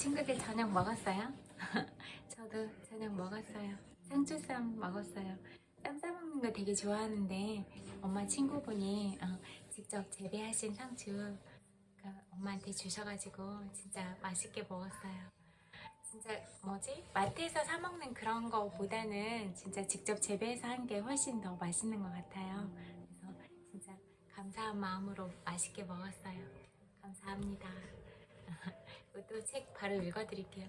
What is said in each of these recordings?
친구들 저녁 먹었어요? 저도 저녁 먹었어요. 상추쌈 먹었어요. 쌈 싸먹는 거 되게 좋아하는데 엄마 친구분이 직접 재배하신 상추 엄마한테 주셔가지고 진짜 맛있게 먹었어요. 진짜 뭐지? 마트에서 사 먹는 그런 거보다는 진짜 직접 재배해서 한 게 훨씬 더 맛있는 것 같아요. 그래서 진짜 감사한 마음으로 맛있게 먹었어요. 감사합니다. 또 책 바로 읽어드릴게요.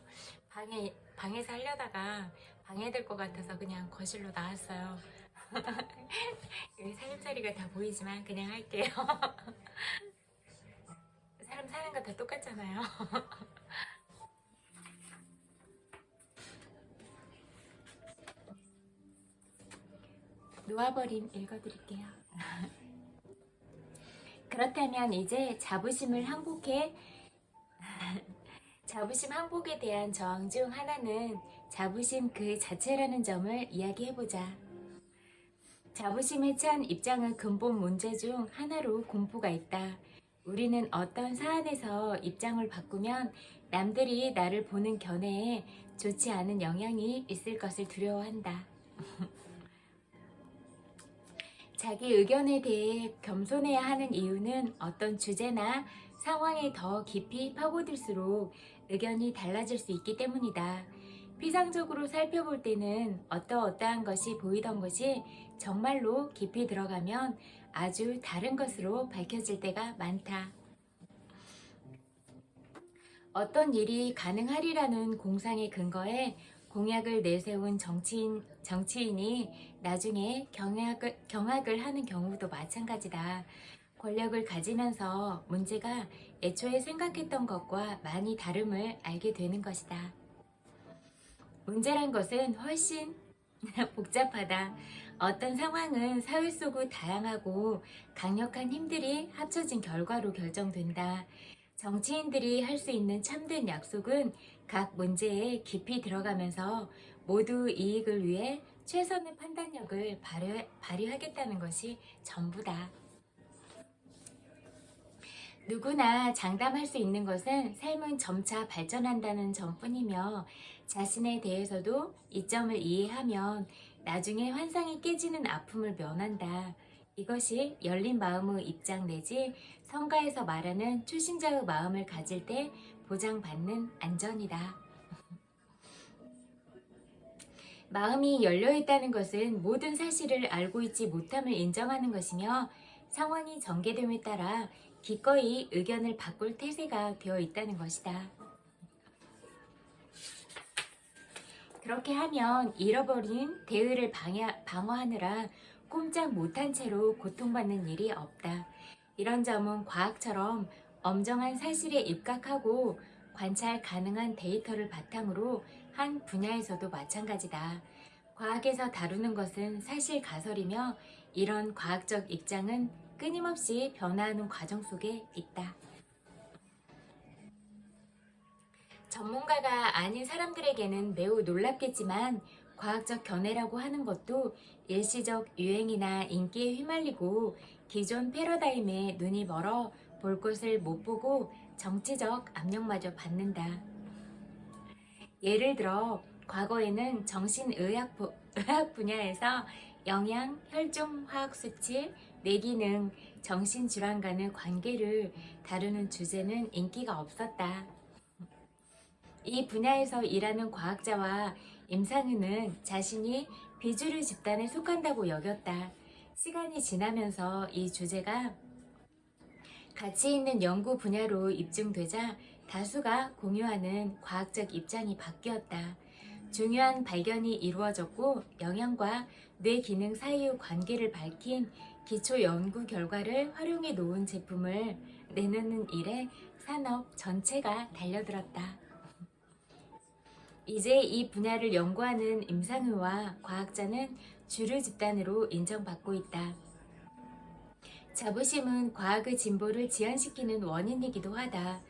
방에서 하려다가 방해될 것 같아서 그냥 거실로 나왔어요. 여기 살림살이가 다 보이지만 그냥 할게요. 사람 사는 거 다 똑같잖아요. 놓아버린 읽어드릴게요. 그렇다면 이제 자부심 항복에 대한 저항 중 하나는 자부심 그 자체라는 점을 이야기해보자. 자부심에 찬 입장은 근본 문제 중 하나로 공포가 있다. 우리는 어떤 사안에서 입장을 바꾸면 남들이 나를 보는 견해에 좋지 않은 영향이 있을 것을 두려워한다. 자기 의견에 대해 겸손해야 하는 이유는 어떤 주제나 상황에 더 깊이 파고들수록 의견이 달라질 수 있기 때문이다. 피상적으로 살펴볼 때는 어떠한 것이 보이던 것이 정말로 깊이 들어가면 아주 다른 것으로 밝혀질 때가 많다. 어떤 일이 가능하리라는 공상의 근거에 공약을 내세운 정치인이 나중에 경악을 하는 경우도 마찬가지다. 권력을 가지면서 문제가 애초에 생각했던 것과 많이 다름을 알게 되는 것이다. 문제란 것은 훨씬 복잡하다. 어떤 상황은 사회 속의 다양하고 강력한 힘들이 합쳐진 결과로 결정된다. 정치인들이 할 수 있는 참된 약속은 각 문제에 깊이 들어가면서 모두 이익을 위해 최선의 판단력을 발휘하겠다는 것이 전부다. 누구나 장담할 수 있는 것은 삶은 점차 발전한다는 점뿐이며 자신에 대해서도 이 점을 이해하면 나중에 환상이 깨지는 아픔을 면한다. 이것이 열린 마음의 입장 내지 성가에서 말하는 초신자의 마음을 가질 때 보장받는 안전이다. 마음이 열려있다는 것은 모든 사실을 알고 있지 못함을 인정하는 것이며 상황이 전개됨에 따라 기꺼이 의견을 바꿀 태세가 되어 있다는 것이다. 그렇게 하면 잃어버린 대의를 방어하느라 꼼짝 못한 채로 고통받는 일이 없다. 이런 점은 과학처럼 엄정한 사실에 입각하고 관찰 가능한 데이터를 바탕으로 한 분야에서도 마찬가지다. 과학에서 다루는 것은 사실 가설이며 이런 과학적 입장은 끊임없이 변화하는 과정 속에 있다. 전문가가 아닌 사람들에게는 매우 놀랍겠지만 과학적 견해라고 하는 것도 일시적 유행이나 인기에 휘말리고 기존 패러다임에 눈이 멀어 볼 것을 못 보고 정치적 압력마저 받는다. 예를 들어 과거에는 정신의학 분야에서 영양, 혈중 화학 수치, 뇌기능, 정신질환 간의 관계를 다루는 주제는 인기가 없었다. 이 분야에서 일하는 과학자와 임상은은 자신이 비주류 집단에 속한다고 여겼다. 시간이 지나면서 이 주제가 가치 있는 연구 분야로 입증되자 다수가 공유하는 과학적 입장이 바뀌었다. 중요한 발견이 이루어졌고 영양과 뇌 기능 사이의 관계를 밝힌 기초 연구 결과를 활용해 놓은 제품을 내놓는 일에 산업 전체가 달려들었다. 이제 이 분야를 연구하는 임상의와 과학자는 주류 집단으로 인정받고 있다. 자부심은 과학의 진보를 지연시키는 원인이기도 하다.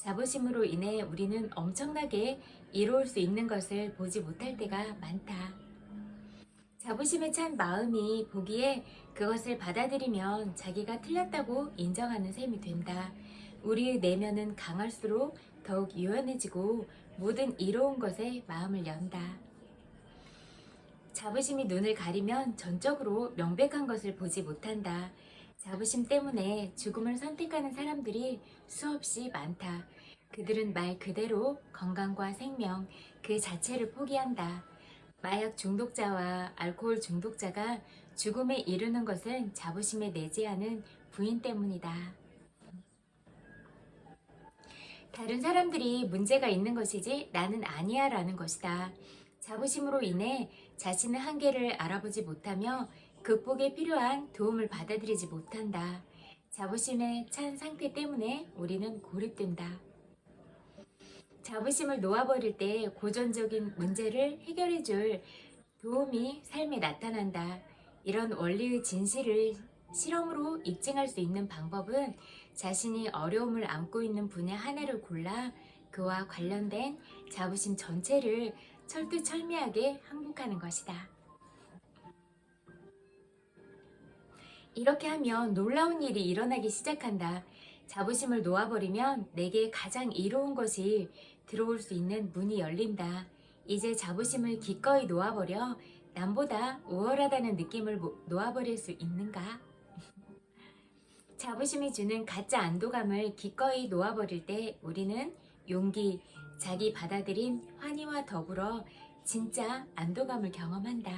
자부심으로 인해 우리는 엄청나게 이로울 수 있는 것을 보지 못할 때가 많다. 자부심에 찬 마음이 보기에 그것을 받아들이면 자기가 틀렸다고 인정하는 셈이 된다. 우리의 내면은 강할수록 더욱 유연해지고 모든 이로운 것에 마음을 연다. 자부심이 눈을 가리면 전적으로 명백한 것을 보지 못한다. 자부심 때문에 죽음을 선택하는 사람들이 수없이 많다. 그들은 말 그대로 건강과 생명 그 자체를 포기한다. 마약 중독자와 알코올 중독자가 죽음에 이르는 것은 자부심에 내재하는 부인 때문이다. 다른 사람들이 문제가 있는 것이지 나는 아니야 라는 것이다. 자부심으로 인해 자신의 한계를 알아보지 못하며 극복에 필요한 도움을 받아들이지 못한다. 자부심에 찬 상태 때문에 우리는 고립된다. 자부심을 놓아버릴 때 고전적인 문제를 해결해줄 도움이 삶에 나타난다. 이런 원리의 진실을 실험으로 입증할 수 있는 방법은 자신이 어려움을 안고 있는 분야 하나를 골라 그와 관련된 자부심 전체를 철두철미하게 항복하는 것이다. 이렇게 하면 놀라운 일이 일어나기 시작한다. 자부심을 놓아버리면 내게 가장 이로운 것이 들어올 수 있는 문이 열린다. 이제 자부심을 기꺼이 놓아버려 남보다 우월하다는 느낌을 놓아버릴 수 있는가? 자부심이 주는 가짜 안도감을 기꺼이 놓아버릴 때 우리는 용기, 자기 받아들인 환희와 더불어 진짜 안도감을 경험한다.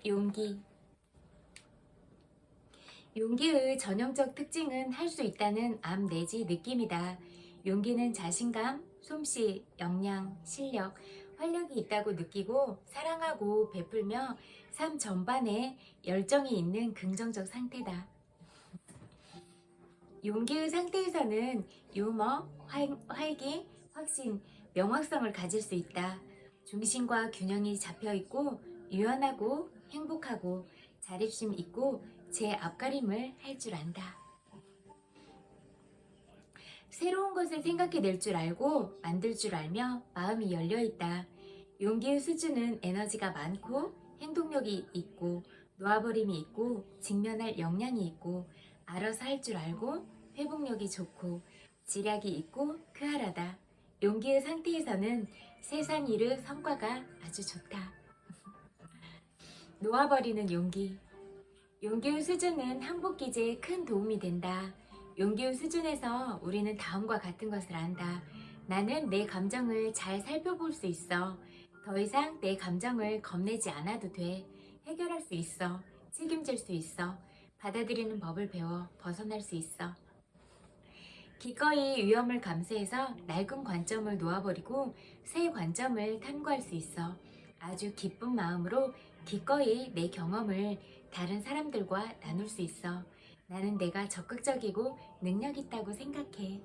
용기. 용기의 전형적 특징은 할 수 있다는 암 내지 느낌이다. 용기는 자신감, 솜씨, 역량, 실력, 활력이 있다고 느끼고 사랑하고 베풀며 삶 전반에 열정이 있는 긍정적 상태다. 용기의 상태에서는 유머, 활기, 확신, 명확성을 가질 수 있다. 중심과 균형이 잡혀 있고 유연하고 행복하고 자립심 있고 제 앞가림을 할 줄 안다. 새로운 것을 생각해낼 줄 알고 만들 줄 알며 마음이 열려있다. 용기의 수준은 에너지가 많고 행동력이 있고 놓아버림이 있고 직면할 역량이 있고 알아서 할 줄 알고 회복력이 좋고 지략이 있고 쾌활하다. 용기의 상태에서는 세상 일의 성과가 아주 좋다. 놓아버리는 용기. 용기의 수준은 항복 기제에 큰 도움이 된다. 용기의 수준에서 우리는 다음과 같은 것을 안다. 나는 내 감정을 잘 살펴볼 수 있어. 더 이상 내 감정을 겁내지 않아도 돼. 해결할 수 있어. 책임질 수 있어. 받아들이는 법을 배워 벗어날 수 있어. 기꺼이 위험을 감수해서 낡은 관점을 놓아버리고 새 관점을 탐구할 수 있어. 아주 기쁜 마음으로 기꺼이 내 경험을 다른 사람들과 나눌 수 있어. 나는 내가 적극적이고 능력 있다고 생각해.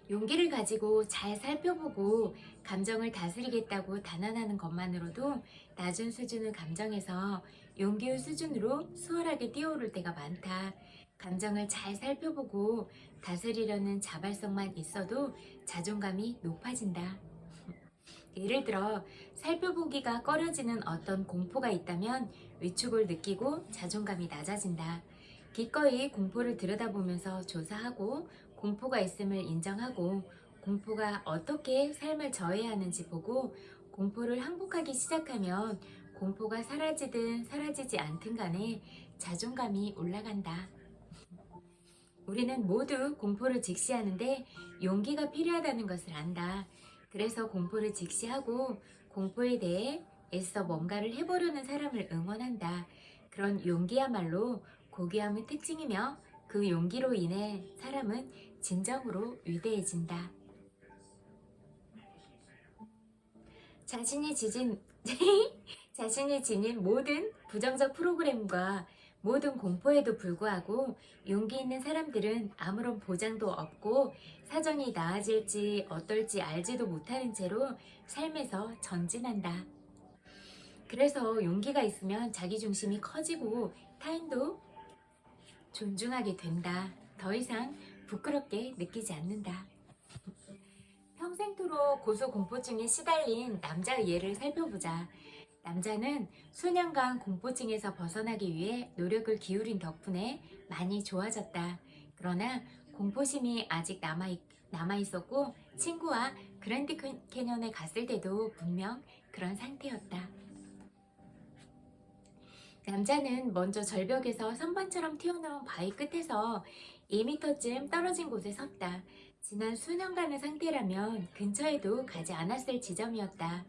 용기를 가지고 잘 살펴보고 감정을 다스리겠다고 단언하는 것만으로도 낮은 수준의 감정에서 용기의 수준으로 수월하게 뛰어오를 때가 많다. 감정을 잘 살펴보고 다스리려는 자발성만 있어도 자존감이 높아진다. 예를 들어 살펴보기가 꺼려지는 어떤 공포가 있다면 위축을 느끼고 자존감이 낮아진다. 기꺼이 공포를 들여다보면서 조사하고 공포가 있음을 인정하고 공포가 어떻게 삶을 저해야 하는지 보고 공포를 항복하기 시작하면 공포가 사라지든 사라지지 않든 간에 자존감이 올라간다. 우리는 모두 공포를 직시하는데 용기가 필요하다는 것을 안다. 그래서 공포를 직시하고 공포에 대해 애써 뭔가를 해보려는 사람을 응원한다. 그런 용기야말로 고귀함의 특징이며 그 용기로 인해 사람은 진정으로 위대해진다. 자신이 지닌 모든 부정적 프로그램과 모든 공포에도 불구하고 용기 있는 사람들은 아무런 보장도 없고 사정이 나아질지 어떨지 알지도 못하는 채로 삶에서 전진한다. 그래서 용기가 있으면 자기중심이 커지고 타인도 존중하게 된다. 더 이상 부끄럽게 느끼지 않는다. 평생토록 고소공포증에 시달린 남자의 예를 살펴보자. 남자는 수년간 공포증에서 벗어나기 위해 노력을 기울인 덕분에 많이 좋아졌다. 그러나 공포심이 아직 남아있었고 친구와 그랜드 캐년에 갔을 때도 분명 그런 상태였다. 남자는 먼저 절벽에서 선반처럼 튀어나온 바위 끝에서 2m쯤 떨어진 곳에 섰다. 지난 수년간의 상태라면 근처에도 가지 않았을 지점이었다.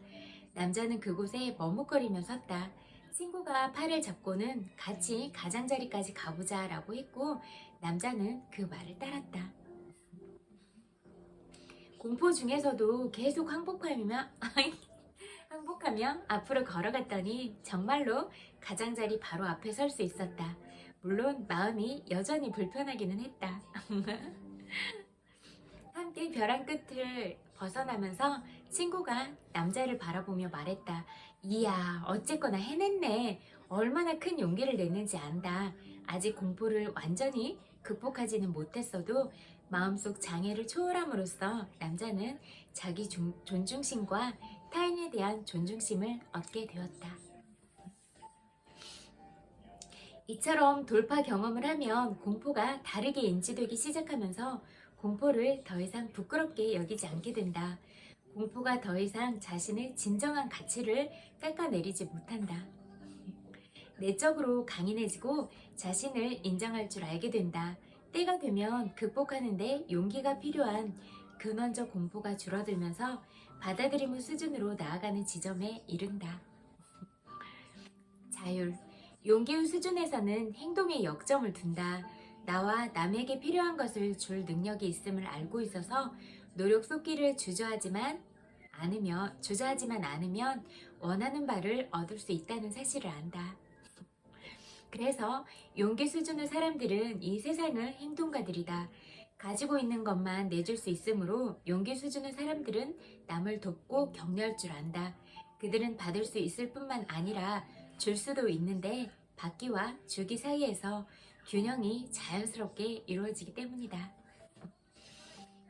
남자는 그곳에 머뭇거리며 섰다. 친구가 팔을 잡고는 같이 가장자리까지 가보자 라고 했고 남자는 그 말을 따랐다. 공포 중에서도 계속 항복하며 앞으로 걸어갔더니 정말로 가장자리 바로 앞에 설 수 있었다. 물론 마음이 여전히 불편하기는 했다. 함께 벼랑 끝을 벗어나면서 친구가 남자를 바라보며 말했다. 이야, 어쨌거나 해냈네. 얼마나 큰 용기를 냈는지 안다. 아직 공포를 완전히 극복하지는 못했어도 마음속 장애를 초월함으로써 남자는 자기 존중심과 타인에 대한 존중심을 얻게 되었다. 이처럼 돌파 경험을 하면 공포가 다르게 인지되기 시작하면서 공포를 더 이상 부끄럽게 여기지 않게 된다. 공포가 더 이상 자신의 진정한 가치를 깎아내리지 못한다. 내적으로 강인해지고 자신을 인정할 줄 알게 된다. 때가 되면 극복하는데 용기가 필요한 근원적 공포가 줄어들면서 받아들임의 수준으로 나아가는 지점에 이른다. 자율. 용기의 수준에서는 행동에 역점을 둔다. 나와 남에게 필요한 것을 줄 능력이 있음을 알고 있어서 노력 쏟기를 주저하지만 않으면 원하는 바를 얻을 수 있다는 사실을 안다. 그래서 용기 수준의 사람들은 이 세상의 행동가들이다. 가지고 있는 것만 내줄 수 있으므로 용기 수준의 사람들은 남을 돕고 격려할 줄 안다. 그들은 받을 수 있을 뿐만 아니라 줄 수도 있는데 받기와 주기 사이에서 균형이 자연스럽게 이루어지기 때문이다.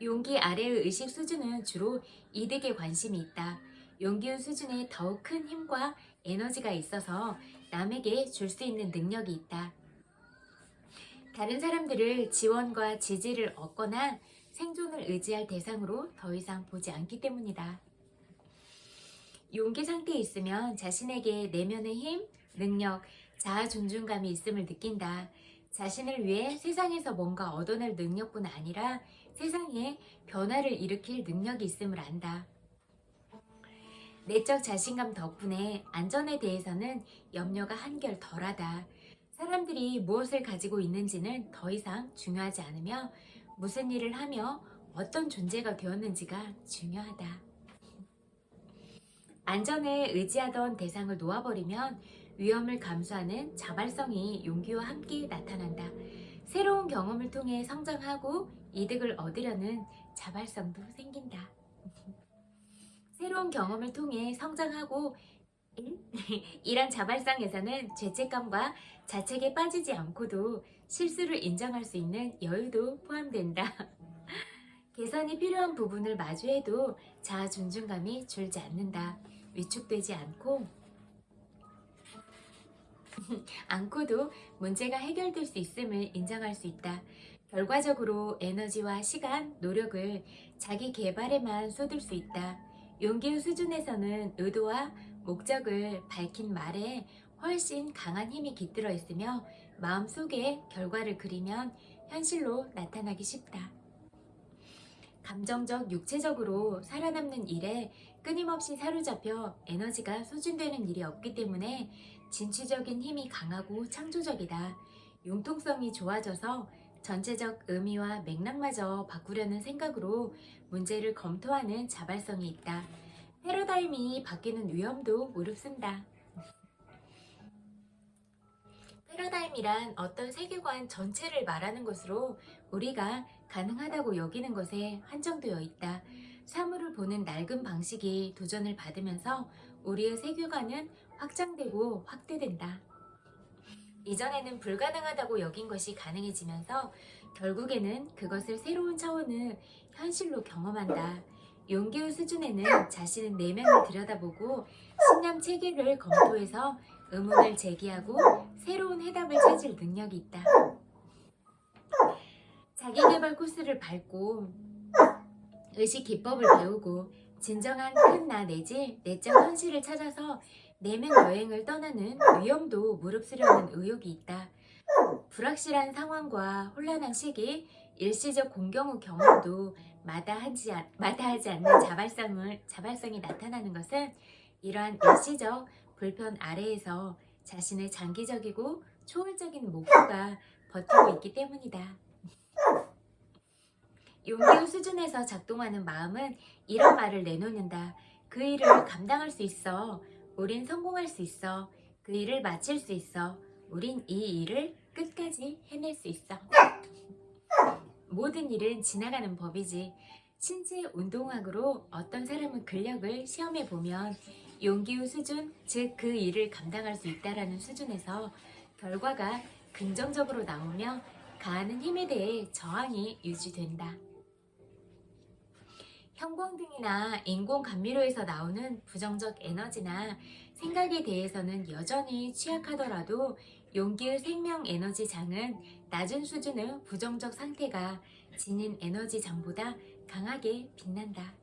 용기 아래의 의식 수준은 주로 이득에 관심이 있다. 용기의 수준에 더욱 큰 힘과 에너지가 있어서 남에게 줄 수 있는 능력이 있다. 다른 사람들을 지원과 지지를 얻거나 생존을 의지할 대상으로 더 이상 보지 않기 때문이다. 용기 상태에 있으면 자신에게 내면의 힘, 능력, 자아 존중감이 있음을 느낀다. 자신을 위해 세상에서 뭔가 얻어낼 능력뿐 아니라 세상에 변화를 일으킬 능력이 있음을 안다. 내적 자신감 덕분에 안전에 대해서는 염려가 한결 덜하다. 사람들이 무엇을 가지고 있는지는 더 이상 중요하지 않으며 무슨 일을 하며 어떤 존재가 되었는지가 중요하다. 안전에 의지하던 대상을 놓아버리면 위험을 감수하는 자발성이 용기와 함께 나타난다. 새로운 경험을 통해 성장하고 이득을 얻으려는 자발성도 생긴다. 새로운 경험을 통해 성장하고 이런 자발성에서는 죄책감과 자책에 빠지지 않고도 실수를 인정할 수 있는 여유도 포함된다. 개선이 필요한 부분을 마주해도 자아 존중감이 줄지 않는다. 위축되지 않고도 문제가 해결될 수 있음을 인정할 수 있다. 결과적으로 에너지와 시간, 노력을 자기 개발에만 쏟을 수 있다. 용기의 수준에서는 의도와 목적을 밝힌 말에 훨씬 강한 힘이 깃들어 있으며 마음속에 결과를 그리면 현실로 나타나기 쉽다. 감정적, 육체적으로 살아남는 일에 끊임없이 사로잡혀 에너지가 소진되는 일이 없기 때문에 진취적인 힘이 강하고 창조적이다. 융통성이 좋아져서 전체적 의미와 맥락마저 바꾸려는 생각으로 문제를 검토하는 자발성이 있다. 패러다임이 바뀌는 위험도 무릅쓴다. 패러다임이란 어떤 세계관 전체를 말하는 것으로 우리가 가능하다고 여기는 것에 한정되어 있다. 사물을 보는 낡은 방식이 도전을 받으면서 우리의 세계관은 확장되고 확대된다. 이전에는 불가능하다고 여긴 것이 가능해지면서 결국에는 그것을 새로운 차원의 현실로 경험한다. 용기의 수준에는 자신의 내면을 들여다보고 신념 체계를 검토해서 의문을 제기하고 새로운 해답을 찾을 능력이 있다. 자기개발 코스를 밟고 의식 기법을 배우고 진정한 큰 나 내지 내적 현실을 찾아서 내면 여행을 떠나는 위험도 무릅쓰려는 의욕이 있다. 불확실한 상황과 혼란한 시기, 일시적 공경의 경험도 마다하지 않는 자발성이 나타나는 것은 이러한 일시적 불편 아래에서 자신의 장기적이고 초월적인 목표가 버티고 있기 때문이다. 용기의 수준에서 작동하는 마음은 이런 말을 내놓는다. 그 일을 감당할 수 있어. 우린 성공할 수 있어. 그 일을 마칠 수 있어. 우린 이 일을 끝까지 해낼 수 있어. 모든 일은 지나가는 법이지. 신체 운동학으로 어떤 사람의 근력을 시험해 보면 용기의 수준, 즉 그 일을 감당할 수 있다라는 수준에서 결과가 긍정적으로 나오며 가하는 힘에 대해 저항이 유지된다. 형광등이나 인공 감미료에서 나오는 부정적 에너지나 생각에 대해서는 여전히 취약하더라도 용기의 생명 에너지 장은 낮은 수준의 부정적 상태가 지닌 에너지 장보다 강하게 빛난다.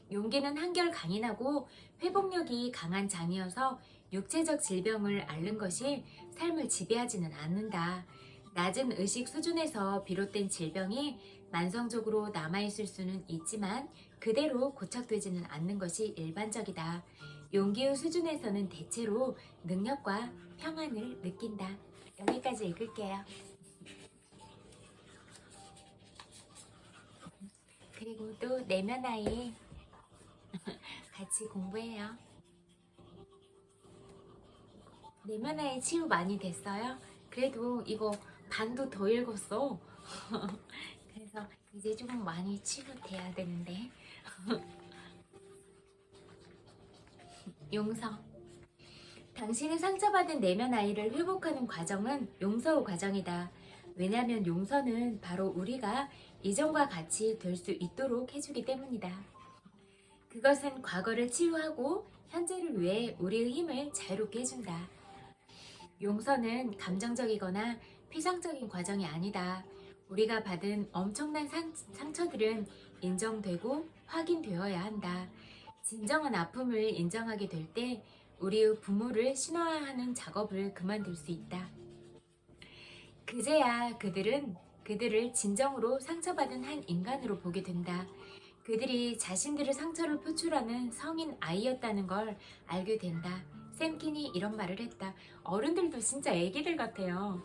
용기는 한결 강인하고 회복력이 강한 장이어서 육체적 질병을 앓는 것이 삶을 지배하지는 않는다. 낮은 의식 수준에서 비롯된 질병이 만성적으로 남아있을 수는 있지만 그대로 고착되지는 않는 것이 일반적이다. 용기의 수준에서는 대체로 능력과 평안을 느낀다. 여기까지 읽을게요. 그리고 또 내면 아이 같이 공부해요. 내면 아이 치유 많이 됐어요? 그래도 이거 반도 더 읽었어. 그래서 이제 좀 많이 치료돼야 되는데. 용서. 당신이 상처받은 내면 아이를 회복하는 과정은 용서의 과정이다. 왜냐하면 용서는 바로 우리가 이전과 같이 될 수 있도록 해주기 때문이다. 그것은 과거를 치유하고 현재를 위해 우리의 힘을 자유롭게 해준다. 용서는 감정적이거나 피상적인 과정이 아니다. 우리가 받은 엄청난 상처들은 인정되고 확인되어야 한다. 진정한 아픔을 인정하게 될 때 우리의 부모를 신화하는 작업을 그만둘 수 있다. 그제야 그들을 진정으로 상처받은 한 인간으로 보게 된다. 그들이 자신들의 상처를 표출하는 성인 아이였다는 걸 알게 된다. 샘킨이 이런 말을 했다. 어른들도 진짜 애기들 같아요.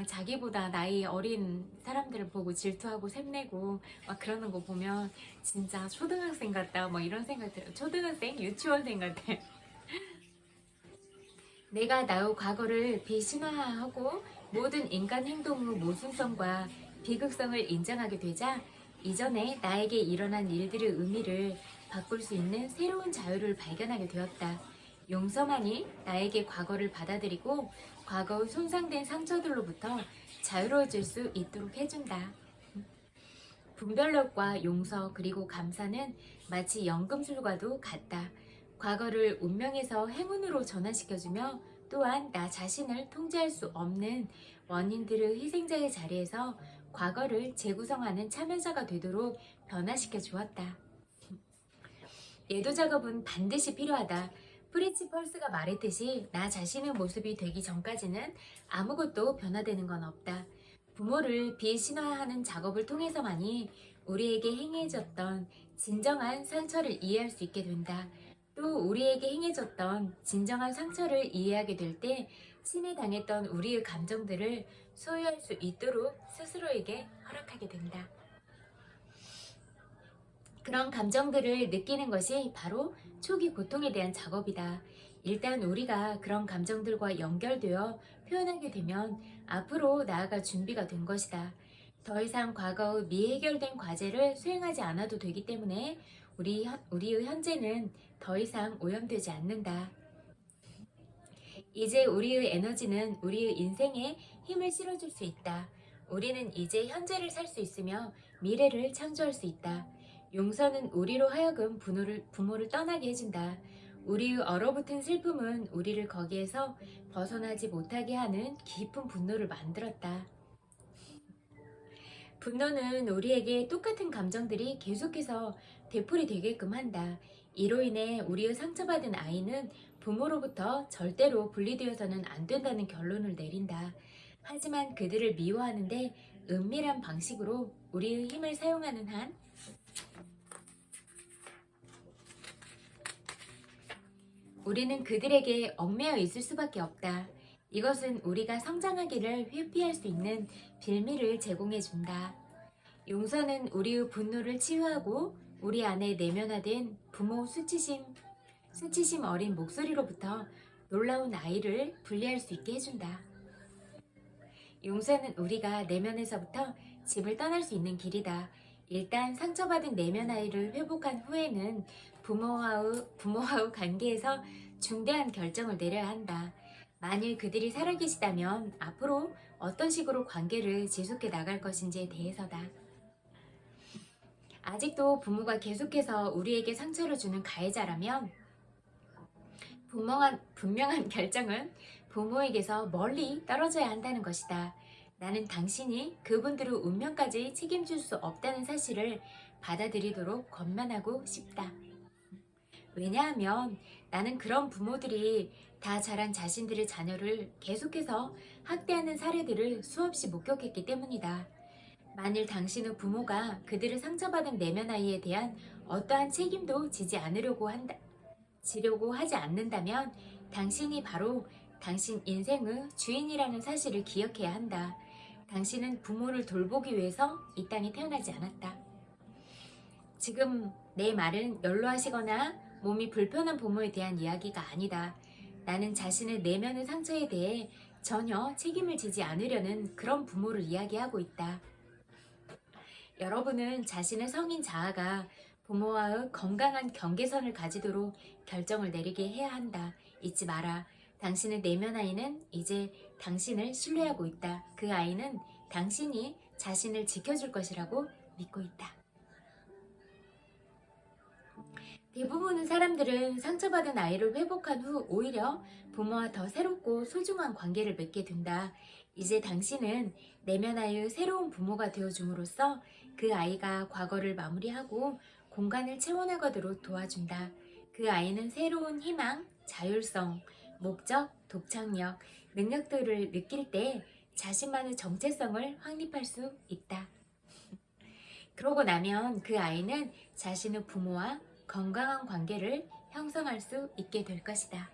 자기보다 나이 어린 사람들을 보고 질투하고 샘내고 막 그러는 거 보면 진짜 초등학생 같다. 뭐 이런 생각 들어요. 초등학생? 유치원생 같아. 내가 나의 과거를 비신화하고 모든 인간 행동의 모순성과 비극성을 인정하게 되자 이전에 나에게 일어난 일들의 의미를 바꿀 수 있는 새로운 자유를 발견하게 되었다. 용서만이 나에게 과거를 받아들이고 과거의 손상된 상처들로부터 자유로워질 수 있도록 해준다. 분별력과 용서 그리고 감사는 마치 연금술과도 같다. 과거를 운명에서 행운으로 전환시켜주며 또한 나 자신을 통제할 수 없는 원인들의 희생자의 자리에서 과거를 재구성하는 참여자가 되도록 변화시켜 주었다. 예도 작업은 반드시 필요하다. 프리츠 펄스가 말했듯이 나 자신의 모습이 되기 전까지는 아무것도 변화되는 건 없다. 부모를 비신화하는 작업을 통해서만이 우리에게 행해졌던 진정한 상처를 이해할 수 있게 된다. 또 우리에게 행해졌던 진정한 상처를 이해하게 될 때 침해당했던 우리의 감정들을 소유할 수 있도록 스스로에게 허락하게 된다. 그런 감정들을 느끼는 것이 바로 초기 고통에 대한 작업이다. 일단 우리가 그런 감정들과 연결되어 표현하게 되면 앞으로 나아갈 준비가 된 것이다. 더 이상 과거의 미해결된 과제를 수행하지 않아도 되기 때문에 우리의 현재는 더 이상 오염되지 않는다. 이제 우리의 에너지는 우리의 인생에 힘을 실어줄 수 있다. 우리는 이제 현재를 살 수 있으며 미래를 창조할 수 있다. 용서는 우리로 하여금 부모를 떠나게 해준다. 우리의 얼어붙은 슬픔은 우리를 거기에서 벗어나지 못하게 하는 깊은 분노를 만들었다. 분노는 우리에게 똑같은 감정들이 계속해서 되풀이 되게끔 한다. 이로 인해 우리의 상처받은 아이는 부모로부터 절대로 분리되어서는 안 된다는 결론을 내린다. 하지만 그들을 미워하는데 은밀한 방식으로 우리의 힘을 사용하는 한 우리는 그들에게 얽매여 있을 수밖에 없다. 이것은 우리가 성장하기를 회피할 수 있는 빌미를 제공해 준다. 용서는 우리의 분노를 치유하고 우리 안에 내면화된 부모 수치심 어린 목소리로부터 놀라운 아이를 분리할 수 있게 해준다. 용서는 우리가 내면에서부터 집을 떠날 수 있는 길이다. 일단 상처받은 내면 아이를 회복한 후에는 부모와의 관계에서 중대한 결정을 내려야 한다. 만일 그들이 살아계시다면 앞으로 어떤 식으로 관계를 지속해 나갈 것인지에 대해서다. 아직도 부모가 계속해서 우리에게 상처를 주는 가해자라면 분명한 결정은 부모에게서 멀리 떨어져야 한다는 것이다. 나는 당신이 그분들의 운명까지 책임질 수 없다는 사실을 받아들이도록 권면하고 싶다. 왜냐하면 나는 그런 부모들이 다 자란 자신들의 자녀를 계속해서 학대하는 사례들을 수없이 목격했기 때문이다. 만일 당신의 부모가 그들을 상처받은 내면 아이에 대한 어떠한 책임도 지려고 하지 않는다면 당신이 바로 당신 인생의 주인이라는 사실을 기억해야 한다. 당신은 부모를 돌보기 위해서 이 땅에 태어나지 않았다. 지금 내 말은 연로하시거나 몸이 불편한 부모에 대한 이야기가 아니다. 나는 자신의 내면의 상처에 대해 전혀 책임을 지지 않으려는 그런 부모를 이야기하고 있다. 여러분은 자신의 성인 자아가 부모와의 건강한 경계선을 가지도록 결정을 내리게 해야 한다. 잊지 마라. 당신의 내면 아이는 이제 당신을 신뢰하고 있다. 그 아이는 당신이 자신을 지켜줄 것이라고 믿고 있다. 대부분의 사람들은 상처받은 아이를 회복한 후 오히려 부모와 더 새롭고 소중한 관계를 맺게 된다. 이제 당신은 내면 아이의 새로운 부모가 되어줌으로써 그 아이가 과거를 마무리하고 공간을 채워나가도록 도와준다. 그 아이는 새로운 희망, 자율성, 목적, 독창력, 능력들을 느낄 때 자신만의 정체성을 확립할 수 있다. 그러고 나면 그 아이는 자신의 부모와 건강한 관계를 형성할 수 있게 될 것이다.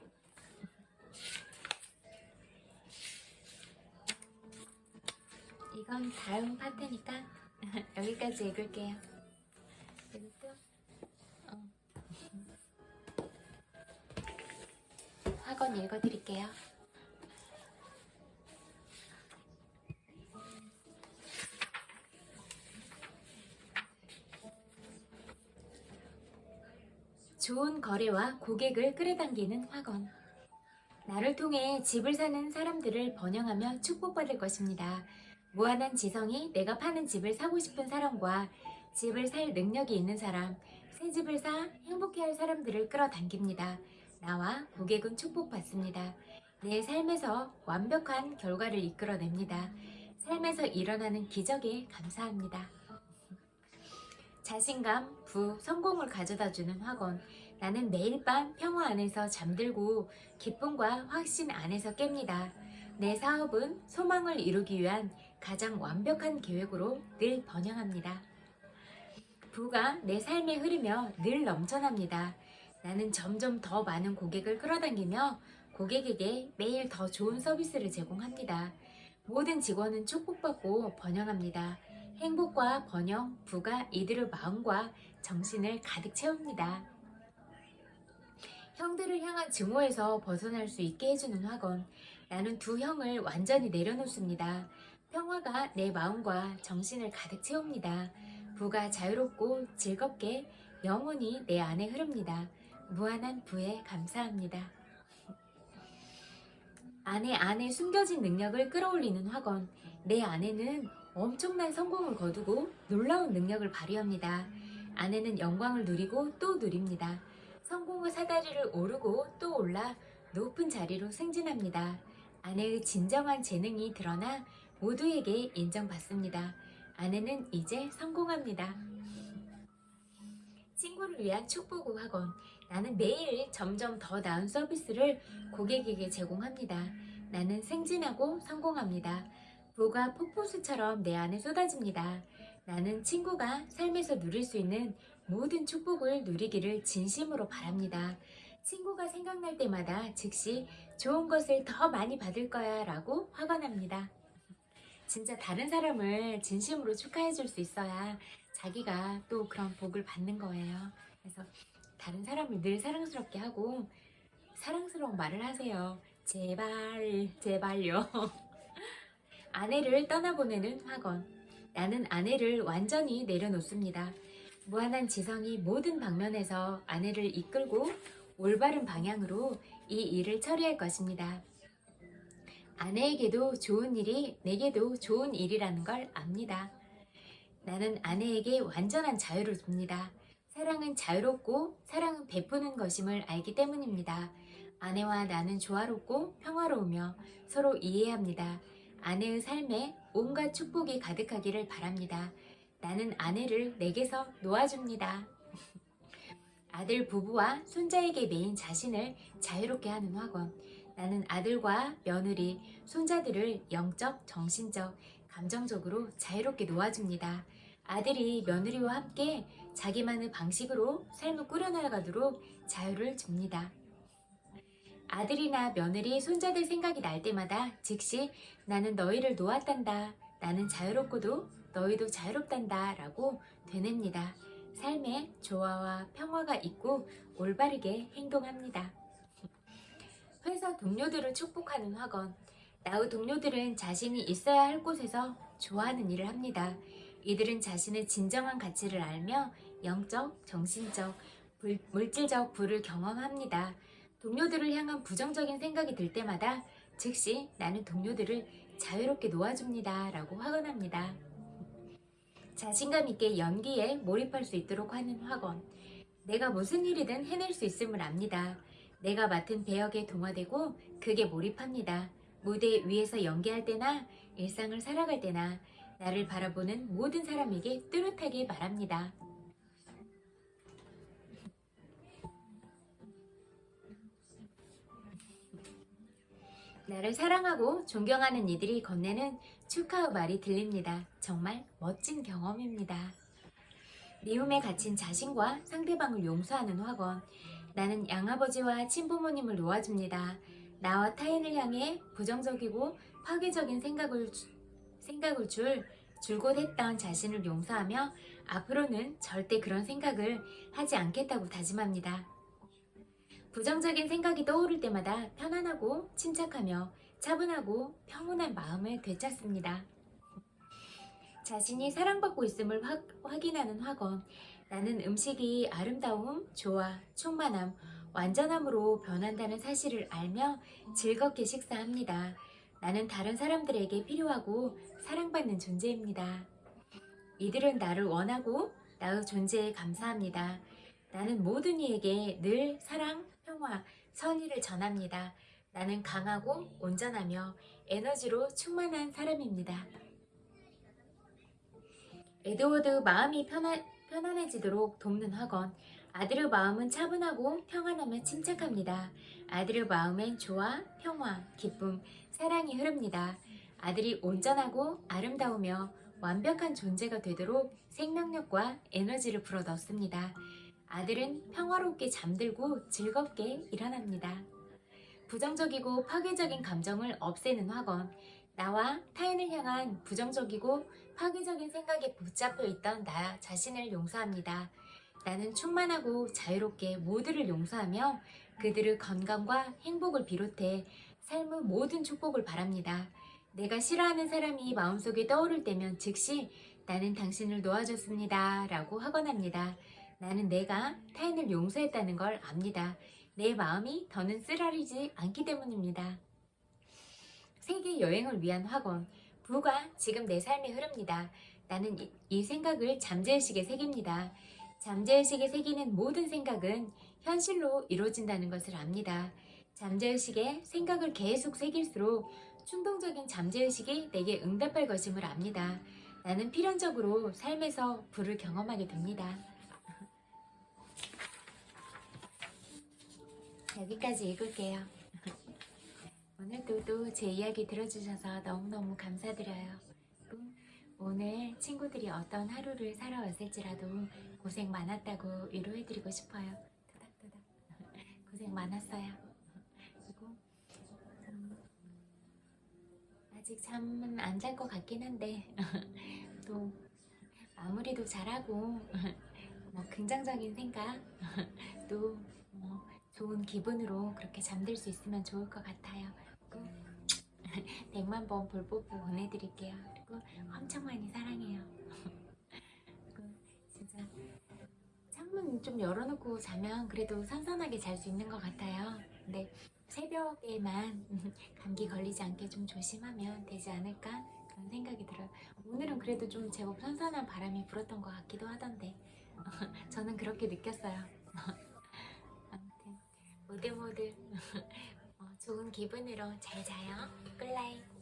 이건 다음 파트니까 여기까지 읽을게요. 그리고 또 학원 읽어드릴게요. 좋은 거래와 고객을 끌어당기는 학원. 나를 통해 집을 사는 사람들을 번영하며 축복받을 것입니다. 무한한 지성이 내가 파는 집을 사고 싶은 사람과 집을 살 능력이 있는 사람, 새 집을 사 행복해할 사람들을 끌어당깁니다. 나와 고객은 축복받습니다. 내 삶에서 완벽한 결과를 이끌어냅니다. 삶에서 일어나는 기적에 감사합니다. 자신감, 성공을 가져다주는 학원. 나는 매일 밤 평화 안에서 잠들고 기쁨과 확신 안에서 깹니다. 내 사업은 소망을 이루기 위한 가장 완벽한 계획으로 늘 번영합니다. 부가 내 삶에 흐르며 늘 넘쳐납니다. 나는 점점 더 많은 고객을 끌어당기며 고객에게 매일 더 좋은 서비스를 제공합니다. 모든 직원은 축복받고 번영합니다. 행복과 번영, 부가 이들의 마음과 정신을 가득 채웁니다. 형들을 향한 증오에서 벗어날 수 있게 해주는 학원. 나는 두 형을 완전히 내려놓습니다. 평화가 내 마음과 정신을 가득 채웁니다. 부가 자유롭고 즐겁게 영원히 내 안에 흐릅니다. 무한한 부에 감사합니다. 아내 안에 숨겨진 능력을 끌어올리는 학원. 내 안에는 엄청난 성공을 거두고 놀라운 능력을 발휘합니다. 아내는 영광을 누리고 또 누립니다. 성공의 사다리를 오르고 또 올라 높은 자리로 승진합니다. 아내의 진정한 재능이 드러나 모두에게 인정받습니다. 아내는 이제 성공합니다. 친구를 위한 축복 학원. 나는 매일 점점 더 나은 서비스를 고객에게 제공합니다. 나는 승진하고 성공합니다. 부가 폭포수처럼 내 안에 쏟아집니다. 나는 친구가 삶에서 누릴 수 있는 모든 축복을 누리기를 진심으로 바랍니다. 친구가 생각날 때마다 즉시 좋은 것을 더 많이 받을 거야 라고 확언합니다. 진짜 다른 사람을 진심으로 축하해 줄 수 있어야 자기가 또 그런 복을 받는 거예요. 그래서 다른 사람을 늘 사랑스럽게 하고 사랑스러운 말을 하세요. 제발, 제발요. 아내를 떠나보내는 학원. 나는 아내를 완전히 내려놓습니다. 무한한 지성이 모든 방면에서 아내를 이끌고 올바른 방향으로 이 일을 처리할 것입니다. 아내에게도 좋은 일이 내게도 좋은 일이라는 걸 압니다. 나는 아내에게 완전한 자유를 줍니다. 사랑은 자유롭고 사랑은 베푸는 것임을 알기 때문입니다. 아내와 나는 조화롭고 평화로우며 서로 이해합니다. 아내의 삶에 온갖 축복이 가득하기를 바랍니다. 나는 아내를 내게서 놓아줍니다. 아들 부부와 손자에게 매인 자신을 자유롭게 하는 학원. 나는 아들과 며느리, 손자들을 영적, 정신적, 감정적으로 자유롭게 놓아줍니다. 아들이 며느리와 함께 자기만의 방식으로 삶을 꾸려나가도록 자유를 줍니다. 아들이나 며느리, 손자들 생각이 날 때마다 즉시 나는 너희를 놓았단다. 나는 자유롭고도 너희도 자유롭단다 라고 되냅니다. 삶에 조화와 평화가 있고 올바르게 행동합니다. 회사 동료들을 축복하는 학원. 나의 동료들은 자신이 있어야 할 곳에서 좋아하는 일을 합니다. 이들은 자신의 진정한 가치를 알며 영적, 정신적, 물질적 부를 경험합니다. 동료들을 향한 부정적인 생각이 들 때마다 즉시 나는 동료들을 자유롭게 놓아줍니다 라고 확언합니다. 자신감 있게 연기에 몰입할 수 있도록 하는 학원. 내가 무슨 일이든 해낼 수 있음을 압니다. 내가 맡은 배역에 동화되고 그게 몰입합니다. 무대 위에서 연기할 때나 일상을 살아갈 때나 나를 바라보는 모든 사람에게 뚜렷하게 말합니다. 나를 사랑하고 존경하는 이들이 건네는 축하의 말이 들립니다. 정말 멋진 경험입니다. 미움에 갇힌 자신과 상대방을 용서하는 학원. 나는 양아버지와 친부모님을 놓아줍니다. 나와 타인을 향해 부정적이고 파괴적인 생각을 줄곧 했던 자신을 용서하며 앞으로는 절대 그런 생각을 하지 않겠다고 다짐합니다. 부정적인 생각이 떠오를 때마다 편안하고 침착하며 차분하고 평온한 마음을 되찾습니다. 자신이 사랑받고 있음을 확인하는 학원. 나는 음식이 아름다움, 조화, 충만함, 완전함으로 변한다는 사실을 알며 즐겁게 식사합니다. 나는 다른 사람들에게 필요하고 사랑받는 존재입니다. 이들은 나를 원하고 나의 존재에 감사합니다. 나는 모든 이에게 늘 사랑, 평화, 선의를 전합니다. 나는 강하고 온전하며 에너지로 충만한 사람입니다. 에드워드 마음이 편안해지도록 돕는 학원. 아들의 마음은 차분하고 평안하며 침착합니다. 아들의 마음엔 조화, 평화, 기쁨, 사랑이 흐릅니다. 아들이 온전하고 아름다우며 완벽한 존재가 되도록 생명력과 에너지를 불어넣습니다. 아들은 평화롭게 잠들고 즐겁게 일어납니다. 부정적이고 파괴적인 감정을 없애는 학원. 나와 타인을 향한 부정적이고 파괴적인 생각에 붙잡혀 있던 나 자신을 용서합니다. 나는 충만하고 자유롭게 모두를 용서하며 그들의 건강과 행복을 비롯해 삶의 모든 축복을 바랍니다. 내가 싫어하는 사람이 마음속에 떠오를 때면 즉시 나는 당신을 놓아줬습니다 라고 확언합니다. 나는 내가 타인을 용서했다는 걸 압니다. 내 마음이 더는 쓰라리지 않기 때문입니다. 세계 여행을 위한 학원. 부가 지금 내 삶에 흐릅니다. 나는 이 생각을 잠재의식에 새깁니다. 잠재의식에 새기는 모든 생각은 현실로 이루어진다는 것을 압니다. 잠재의식에 생각을 계속 새길수록 충동적인 잠재의식이 내게 응답할 것임을 압니다. 나는 필연적으로 삶에서 불을 경험하게 됩니다. 여기까지 읽을게요. 오늘도 또 제 이야기 들어주셔서 너무너무 감사드려요. 오늘 친구들이 어떤 하루를 살아왔을지라도 고생 많았다고 위로해드리고 싶어요. 토닥토닥. 고생 많았어요. 그리고 아직 잠은 안 잘 것 같긴 한데 또 마무리도 잘하고 뭐 긍정적인 생각 또 좋은 기분으로 그렇게 잠들 수 있으면 좋을 것 같아요. 그리고 100만 번 볼뽀뽀 보내드릴게요. 그리고 엄청 많이 사랑해요. 그리고 진짜 창문 좀 열어놓고 자면 그래도 선선하게 잘 수 있는 것 같아요. 근데 새벽에만 감기 걸리지 않게 좀 조심하면 되지 않을까 그런 생각이 들어요. 오늘은 그래도 좀 제법 선선한 바람이 불었던 것 같기도 하던데 저는 그렇게 느꼈어요. 아무튼 모두 모두 좋은 기분으로 잘 자요. 굿나잇.